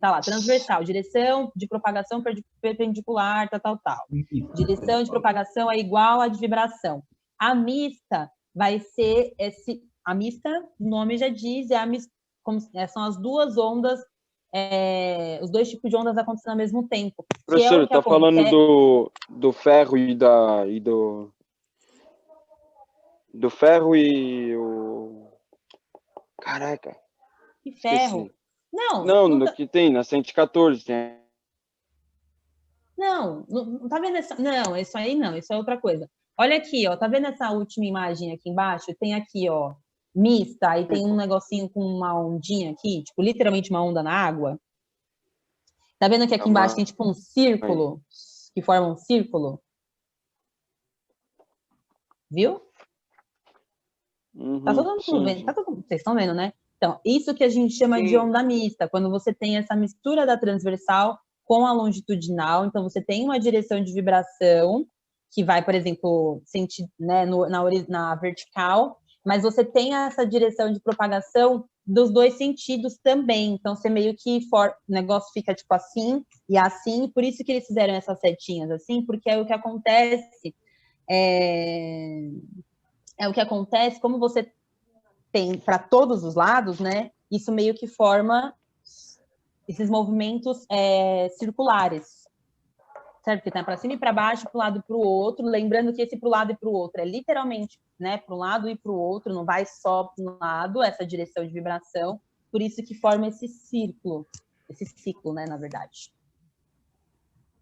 Tá lá, transversal. Direção de propagação perpendicular, tal. Direção de propagação é igual à de vibração. A mista vai ser a mista, o nome já diz, são as duas ondas, os dois tipos de ondas acontecendo ao mesmo tempo. Professor, tá falando do ferro do ferro e o... Caraca. Que ferro? Esqueci. Não, do que tem na 114. Não tá vendo essa... Não, isso aí não, isso é outra coisa. Olha aqui, ó, tá vendo essa última imagem aqui embaixo? Tem aqui, ó, mista, aí tem um negocinho com uma ondinha aqui, tipo, literalmente uma onda na água. Tá vendo que aqui embaixo tem tipo um círculo, que forma um círculo? Viu? Tá todo mundo vendo? Vocês estão vendo, né? Então, isso que a gente chama de onda mista, quando você tem essa mistura da transversal com a longitudinal, então você tem uma direção de vibração, que vai, por exemplo, né, na vertical, mas você tem essa direção de propagação dos dois sentidos também. Então, você meio que o negócio fica tipo assim e assim, por isso que eles fizeram essas setinhas assim, porque é o que acontece. É o que acontece, como você tem para todos os lados, né? Isso meio que forma esses movimentos circulares. Certo? Que tá para cima e para baixo, para um lado e para o outro, lembrando que esse para o lado e para o outro é literalmente, né, para um lado e para o outro, não vai só para um lado, essa direção de vibração, por isso que forma esse ciclo, né, na verdade.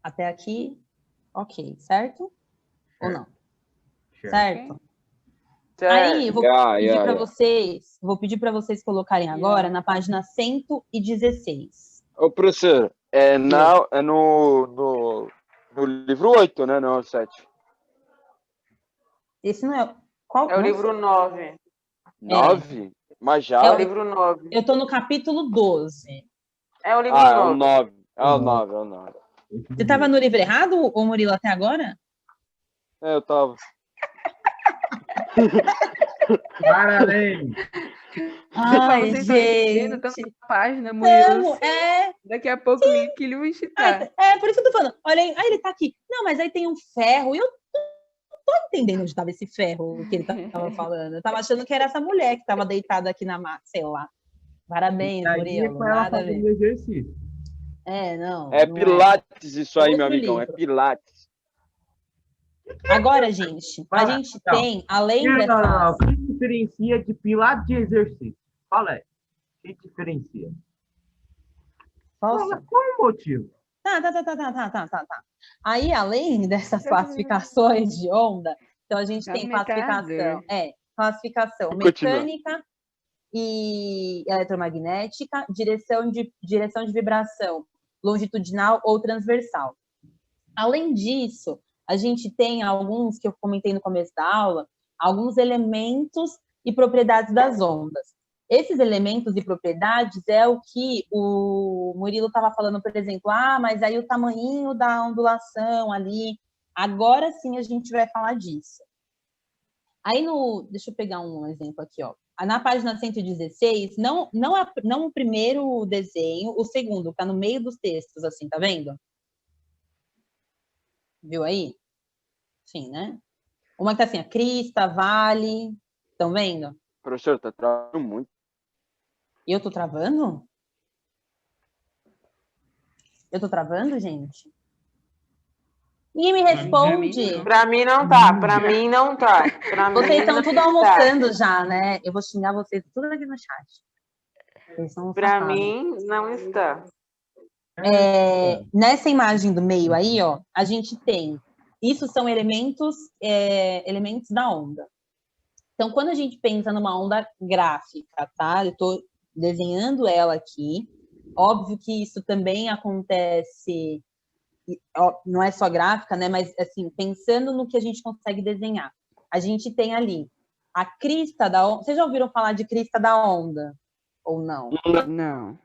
Até aqui, ok, certo? Ou não? Certo? Aí, vou pedir para vocês colocarem agora na página 116. Ô, professor, no livro 8, né? Não é o 7. Esse não é... Qual? É o livro 9. 9? Majá. É É o livro 9. Eu tô no capítulo 12. É o livro Ah, é o 9. 9. É o 9, é o 9. Você tava no livro errado, ô Murilo, até agora? É, eu tava. Parabéns! Ai, Vocês estão entendendo tanta gente. página, Murilo. Tamo, Daqui a pouco que livro a gente tá. por isso que eu tô falando. Olha aí, ele tá aqui. Não, mas aí tem um ferro. E eu não tô entendendo onde tava esse ferro que ele tava falando. Eu tava achando que era essa mulher que tava deitada aqui na mata, sei lá. Parabéns, Aí é Murilo. com ela Nada a ver. fazendo exercício. Não. É não Pilates isso aí, Outro meu amigão. É livro. Pilates. Agora, gente, a gente tem, além Não, dessas... O que diferencia de pilates e exercício? Fala aí. O que diferencia? Nossa. Qual o motivo? Tá. Aí, além dessas classificações de onda, então a gente tem classificação mecânica e eletromagnética, direção de vibração longitudinal ou transversal. Além disso, a gente tem alguns que eu comentei no começo da aula, alguns elementos e propriedades das ondas. Esses elementos e propriedades é o que o Murilo estava falando, por exemplo, mas aí o tamanhinho da ondulação ali, agora sim a gente vai falar disso. Aí deixa eu pegar um exemplo aqui, ó. Na página 116, não o primeiro desenho, o segundo, que tá no meio dos textos, assim, tá vendo? Viu aí? Sim, né? Uma que tá assim, a crista, vale, estão vendo? Professor, tá travando muito. Eu tô travando? Eu tô travando, gente? Ninguém me responde. Pra mim não tá. Pra mim não tá. Vocês estão tudo almoçando já, né? Eu vou xingar vocês tudo aqui no chat. Pra mim não está. Nessa imagem do meio aí, ó, a gente tem... Isso são elementos da onda. Então, quando a gente pensa numa onda gráfica, tá? Eu tô desenhando ela aqui. Óbvio que isso também acontece... Não é só gráfica, né? Mas, assim, pensando no que a gente consegue desenhar. A gente tem ali a crista da onda. Vocês já ouviram falar de crista da onda? Ou não? Não.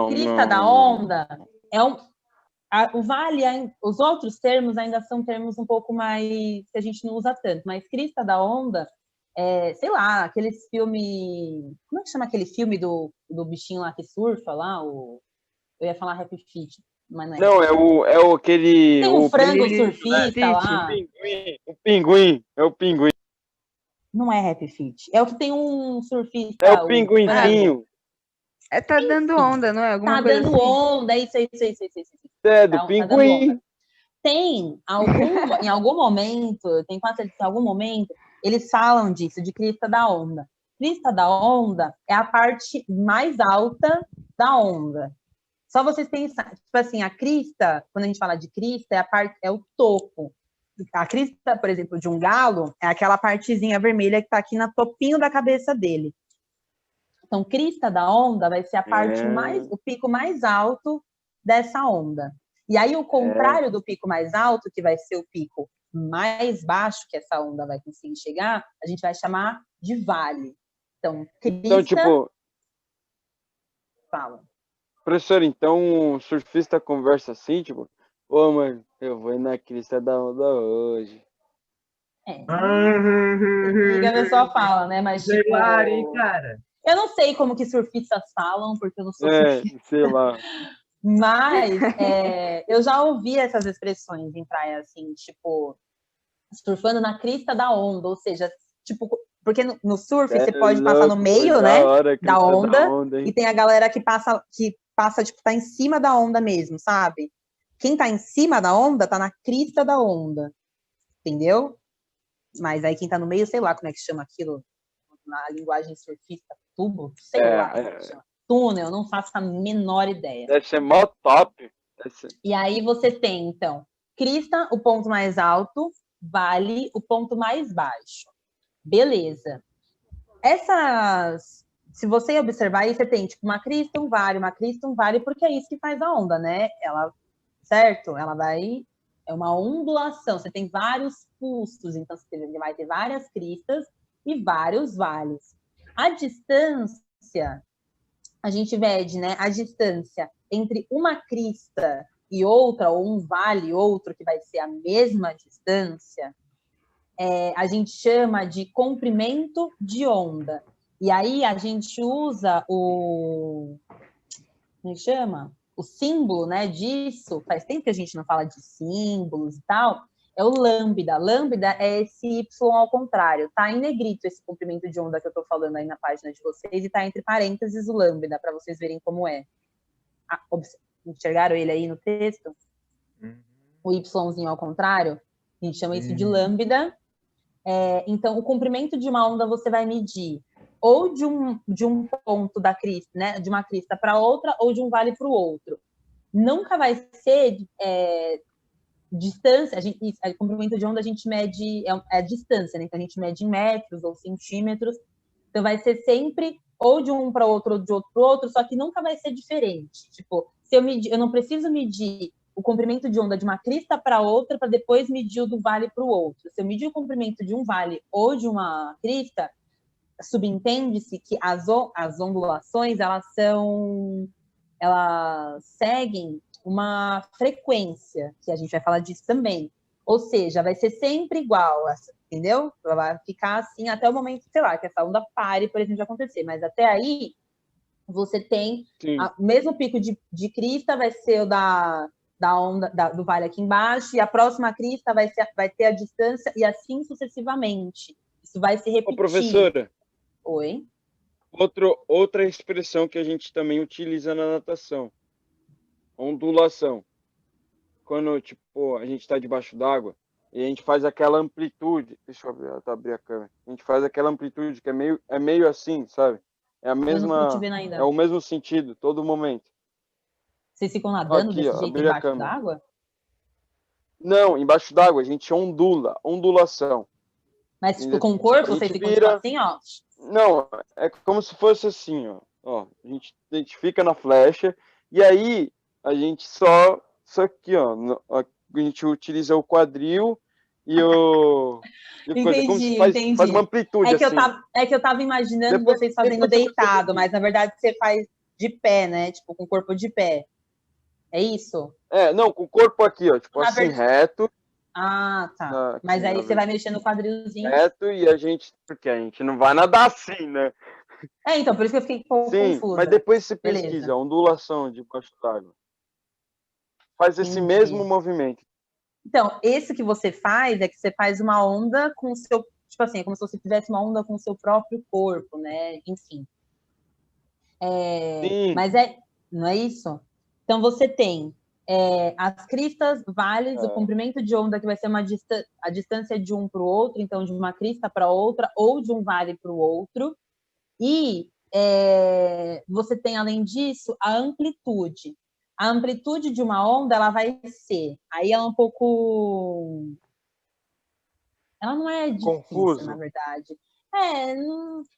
Crista da onda é o vale, os outros termos ainda são termos um pouco mais que a gente não usa tanto, mas crista da onda sei lá, aqueles filmes... Como é que chama aquele filme do bichinho lá que surfa lá? Eu ia falar Happy Feet, mas não é. Não, é aquele... Tem um frango pinguim, surfista né? lá. O pinguim. É o pinguim. Não é Happy Feet. É o que tem um surfista. É o pinguinzinho. Tá dando onda, não é? Alguma Tá coisa dando assim. onda, isso. É, do pinguim. Tem em algum momento, eles falam disso, de crista da onda. Crista da onda é a parte mais alta da onda. Só vocês pensarem, tipo assim, a crista, quando a gente fala de crista, é o topo. A crista, por exemplo, de um galo, é aquela partezinha vermelha que está aqui no topinho da cabeça dele. Então, crista da onda vai ser a parte o pico mais alto dessa onda. E aí, o contrário do pico mais alto, que vai ser o pico mais baixo que essa onda vai conseguir chegar, a gente vai chamar de vale. Então, crista... Então, tipo... Fala. Professor, então o surfista conversa assim, tipo... Ô, mano, eu vou ir na crista da onda hoje. E a pessoa fala, né? Mas, Sei tipo... lá, hein, cara? Eu não sei como que surfistas falam, porque eu não sou surfista. Sei lá. Mas eu já ouvi essas expressões em praia, assim, tipo, surfando na crista da onda, ou seja, tipo, porque no surf você pode passar no meio, né, da onda, e tem a galera que passa, tipo, tá em cima da onda mesmo, sabe? Quem tá em cima da onda, tá na crista da onda, entendeu? Mas aí quem tá no meio, sei lá como é que chama aquilo, na linguagem surfista, tubo, sei lá como é que chama. Túnel, não faço a menor ideia. Deve ser mó top. E aí você tem, então, crista, o ponto mais alto, vale, o ponto mais baixo. Beleza. Se você observar aí, você tem, tipo, uma crista, um vale, porque é isso que faz a onda, né? Certo? Ela vai... É uma ondulação, você tem vários pulsos, então você vai ter várias cristas e vários vales. A distância, a gente mede, né? A distância entre uma crista e outra, ou um vale e outro, que vai ser a mesma distância, a gente chama de comprimento de onda. E aí a gente usa como chama? O símbolo, né, disso. Faz tempo que a gente não fala de símbolos e tal. É o lambda. Lambda é esse Y ao contrário. Tá em negrito esse comprimento de onda que eu tô falando aí na página de vocês e tá entre parênteses o lambda, para vocês verem como é. Enxergaram ele aí no texto? O Yzinho ao contrário? A gente chama isso de lambda. Então, o comprimento de uma onda você vai medir ou de um ponto da crista, né, de uma crista para outra, ou de um vale para o outro. Nunca vai ser distância. Comprimento de onda a gente mede a distância, né? Então a gente mede em metros ou centímetros. Então vai ser sempre ou de um para outro ou de outro para o outro, só que nunca vai ser diferente. Tipo, se eu não preciso medir o comprimento de onda de uma crista para outra para depois medir o do vale para o outro. Se eu medir o comprimento de um vale ou de uma crista, subentende-se que as ondulações elas seguem uma frequência, que a gente vai falar disso também. Ou seja, vai ser sempre igual, entendeu? Ela vai ficar assim até o momento, sei lá, que essa onda pare, por exemplo, de acontecer. Mas até aí, você tem o mesmo pico de crista, vai ser o da onda do vale aqui embaixo, e a próxima crista vai ter a distância, e assim sucessivamente. Isso vai se repetir. Ô, professora. Oi? Outra expressão que a gente também utiliza na natação. Ondulação. Quando, tipo, a gente está debaixo d'água e a gente faz aquela amplitude. Deixa eu abrir a câmera. A gente faz aquela amplitude que é meio assim, sabe? É a mesma. Eu não tô te vendo ainda. É o mesmo sentido, todo momento. Vocês ficam nadando aqui, desse jeito embaixo d'água? Não, embaixo d'água a gente ondulação. Mas tipo, com o corpo vocês ficam tipo assim, ó? Não, é como se fosse assim, ó. A gente fica na flecha e aí a gente só aqui, ó. A gente utiliza o quadril e o... Entendi, como se entendi. Faz uma amplitude assim. É que eu tava imaginando vocês fazendo deitado, mas na verdade você faz de pé, né? Tipo, com o corpo de pé. É isso? Não, com o corpo aqui, ó. Tipo assim, reto. Ah, tá. Aqui, mas aí você vai mexendo no quadrilzinho. Reto e porque a gente não vai nadar assim, né? Então, por isso que eu fiquei um pouco confusa. Mas depois você pesquisa, ondulação de debaixo d'água. Faz esse mesmo movimento. Então, esse que você faz é que você faz uma onda com o seu... Tipo assim, é como se você fizesse uma onda com o seu próprio corpo, né? Enfim. Sim. Mas não é isso? Então, você tem as cristas, vales, o comprimento de onda, que vai ser a distância de um para o outro, então de uma crista para outra, ou de um vale para o outro. E você tem, além disso, a amplitude. A amplitude de uma onda, ela vai ser... Aí ela é um pouco... Ela não é difícil, confuso, na verdade.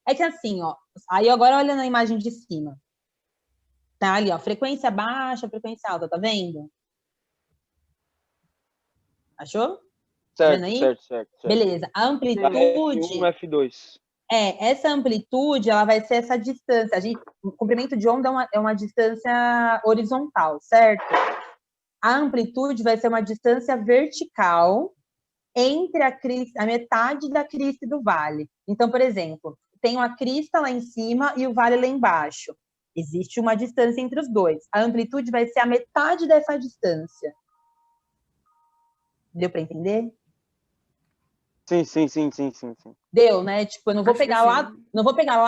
É que assim, ó... Aí agora olha na imagem de cima. Tá ali, ó, frequência baixa, frequência alta, tá vendo? Achou? Certo. Beleza. A amplitude... F1, F2. Essa amplitude, ela vai ser essa distância. O comprimento de onda é uma distância horizontal, certo? A amplitude vai ser uma distância vertical entre a metade da crista e do vale. Então, por exemplo, tem uma crista lá em cima e o vale lá embaixo. Existe uma distância entre os dois. A amplitude vai ser a metade dessa distância. Deu para entender? Sim. Deu, né? Tipo, eu não vou pegar lá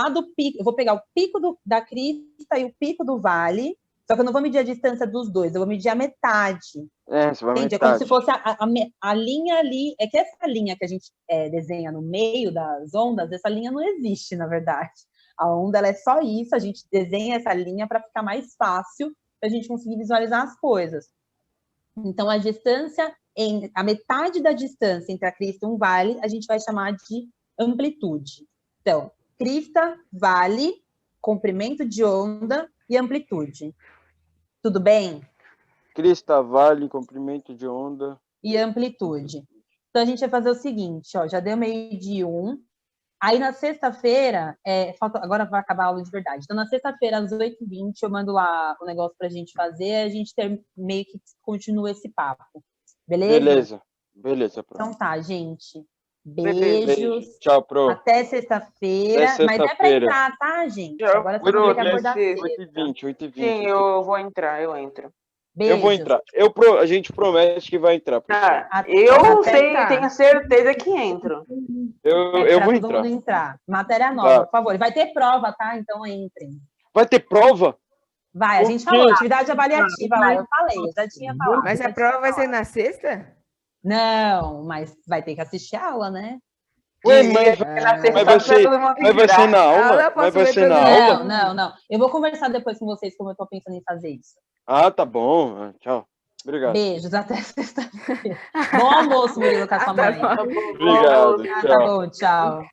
do pico, eu vou pegar o pico da crista e o pico do vale, só que eu não vou medir a distância dos dois, eu vou medir a metade. Você vai entende? É como se fosse a linha ali, é que essa linha que a gente desenha no meio das ondas, essa linha não existe, na verdade. A onda, ela é só isso, a gente desenha essa linha para ficar mais fácil para a gente conseguir visualizar as coisas. Então, a distância, a metade da distância entre a crista e um vale, a gente vai chamar de amplitude. Então, crista, vale, comprimento de onda e amplitude. Tudo bem? Crista, vale, comprimento de onda. E amplitude. Então, a gente vai fazer o seguinte, ó, já deu meio de 1. Aí na sexta-feira, agora vai acabar a aula de verdade. Então, na sexta-feira, às 8h20, eu mando lá o negócio pra gente fazer, a gente meio que continua esse papo. Beleza? Beleza, Pro. Então tá, gente. Beijos. Tchau, Pro. Até sexta-feira. Mas é pra entrar, tá, gente? Agora você vai ter que acordar cedo. 8h20. Sim, eu vou entrar, eu entro. Beijos. Eu vou entrar. A gente promete que vai entrar. Tá. Eu Até tenho certeza que entro. Eu vou todo mundo entrar. Matéria nova, Tá. por favor. Vai ter prova, tá? Então entrem. Vai ter prova? Vai, a gente falou, atividade avaliativa lá, eu falei, eu já tinha falado. Mas a prova vai ser na sexta? Não, mas vai ter que assistir a aula, né? Ué, mas vai ser na aula? Mas vai ser na aula? Não. Eu vou conversar depois com vocês como eu tô pensando em fazer isso. Ah, tá bom. Tchau. Obrigado. Beijos, até sexta-feira. Bom almoço, Murilo, com a sua mãe. Obrigado. Tá bom, tchau.